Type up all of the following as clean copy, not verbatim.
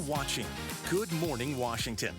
watching Good Morning Washington.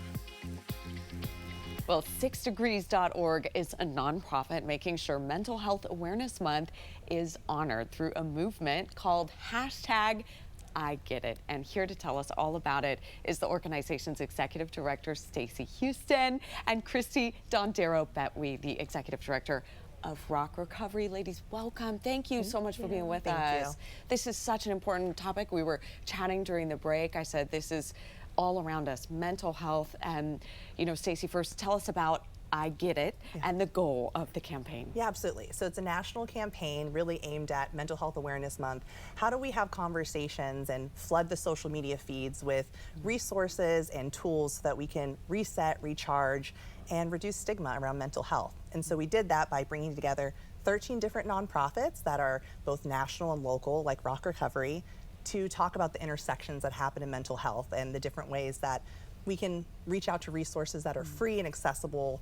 Well, SixDegrees.org is a nonprofit making sure Mental Health Awareness Month is honored through a movement called #IGetIt. And here to tell us all about it is the organization's executive director, Stacy Huston, and Christie Dondero Bettwy, the executive director of Rock Recovery. Ladies, welcome. Thank you so much for being with us. This is such an important topic. We were chatting during the break. I said this is all around us, mental health. And, you know, Stacy, first tell us about I Get It and the goal of the campaign. Yeah, absolutely. So it's a national campaign really aimed at Mental Health Awareness Month. How do we have conversations and flood the social media feeds with resources and tools so that we can reset, recharge, and reduce stigma around mental health? And so we did that by bringing together 13 different nonprofits that are both national and local, like Rock Recovery, to talk about the intersections that happen in mental health and the different ways that we can reach out to resources that are free and accessible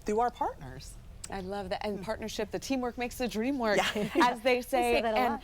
through our partners. I love that. And partnership, the teamwork makes the dream work, as they say. That a lot.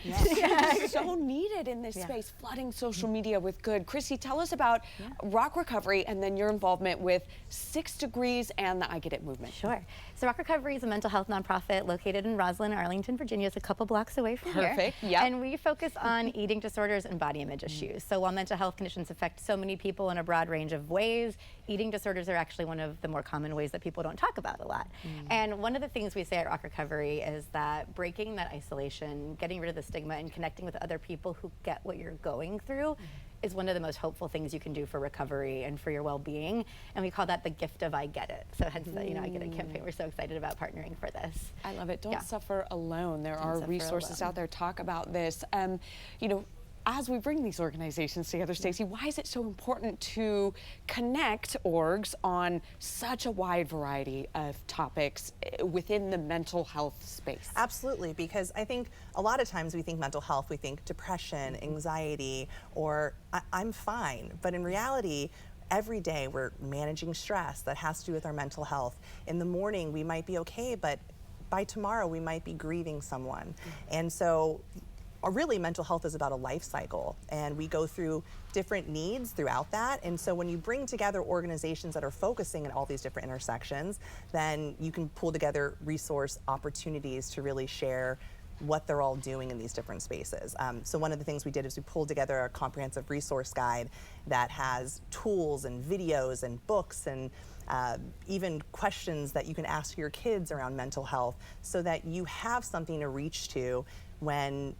And so needed in this space, flooding social media with good. Christie, tell us about Rock Recovery and then your involvement with 6 Degrees and the I Get It movement. Sure. So Rock Recovery is a mental health nonprofit located in Roslyn, Arlington, Virginia. It's a couple blocks away from here. Perfect. Yep. And we focus on eating disorders and body image issues. So while mental health conditions affect so many people in a broad range of ways, eating disorders are actually one of the more common ways that people don't talk about a lot. And one of the things we say at Rock Recovery is that breaking that isolation, getting rid of the stigma, and connecting with other people who get what you're going through is one of the most hopeful things you can do for recovery and for your well-being. And we call that the gift of I Get It. So hence the I Get It campaign. We're so excited about partnering for this. I love it. Don't suffer alone. There are resources out there. Talk about this. You know, as we bring these organizations together, Stacy, why is it so important to connect orgs on such a wide variety of topics within the mental health space? Absolutely, because I think a lot of times we think mental health, we think depression, anxiety, or I'm fine. But in reality, every day we're managing stress that has to do with our mental health. In the morning, we might be okay, but by tomorrow, we might be grieving someone. And so really, mental health is about a life cycle, and we go through different needs throughout that. And so when you bring together organizations that are focusing on all these different intersections, then you can pull together resource opportunities to really share what they're all doing in these different spaces. So one of the things we did is we pulled together a comprehensive resource guide that has tools and videos and books and even questions that you can ask your kids around mental health, so that you have something to reach to when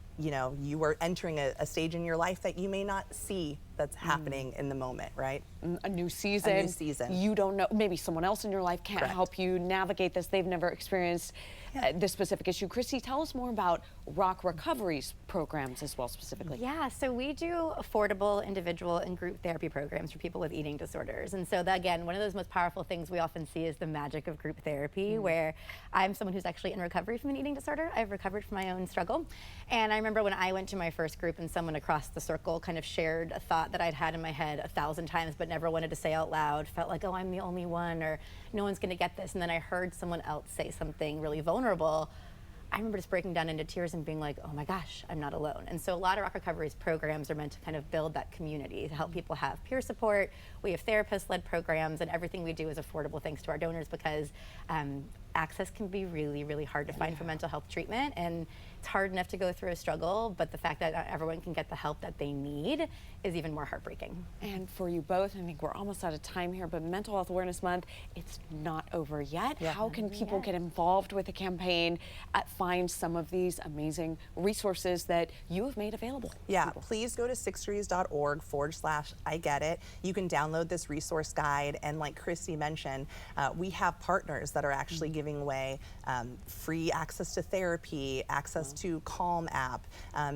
you are entering a stage in your life that you may not see that's happening in the moment, right? A new season. A new season. You don't know, maybe someone else in your life can't help you navigate this. They've never experienced this specific issue. Christie, tell us more about Rock Recovery's programs as well, specifically. Yeah, so we do affordable individual and group therapy programs for people with eating disorders. And so that, again, one of those most powerful things we often see is the magic of group therapy, where I'm someone who's actually in recovery from an eating disorder. I've recovered from my own struggle. And I remember when I went to my first group and someone across the circle kind of shared a thought that I'd had in my head 1,000 times but never wanted to say out loud, felt like, oh, I'm the only one, or no one's gonna get this. And then I heard someone else say something really vulnerable. I remember just breaking down into tears and being like, oh my gosh, I'm not alone. And so a lot of Rock Recovery's programs are meant to kind of build that community, to help people have peer support. We have therapist-led programs, and everything we do is affordable thanks to our donors, because access can be really, really hard to find for mental health treatment, and it's hard enough to go through a struggle, but the fact that not everyone can get the help that they need is even more heartbreaking. And for you both, I think we're almost out of time here, but Mental Health Awareness Month, it's not over yet. How can people get involved with the campaign, find some of these amazing resources that you have made available? Yeah, please go to SixDegrees.org/IGetIt. You can download this resource guide, and like Christie mentioned, we have partners that are actually giving away free access to therapy, access to Calm app,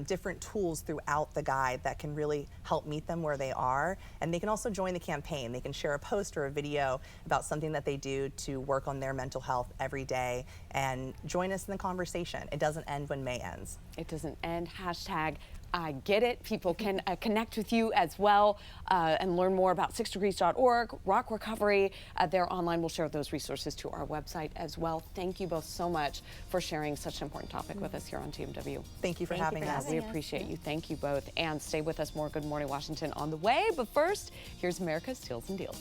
different tools throughout the guide that can really help meet them where they are. And they can also join the campaign. They can share a post or a video about something that they do to work on their mental health every day, and join us in the conversation. It doesn't end when May ends. It doesn't end. I get it. People can connect with you as well and learn more about SixDegrees.org, Rock Recovery. They're online. We'll share those resources to our website as well. Thank you both so much for sharing such an important topic with us here on TMW. Thank you for having us. We appreciate you. Thank you both. And stay with us. More Good Morning Washington on the way. But first, here's America's Steals and Deals.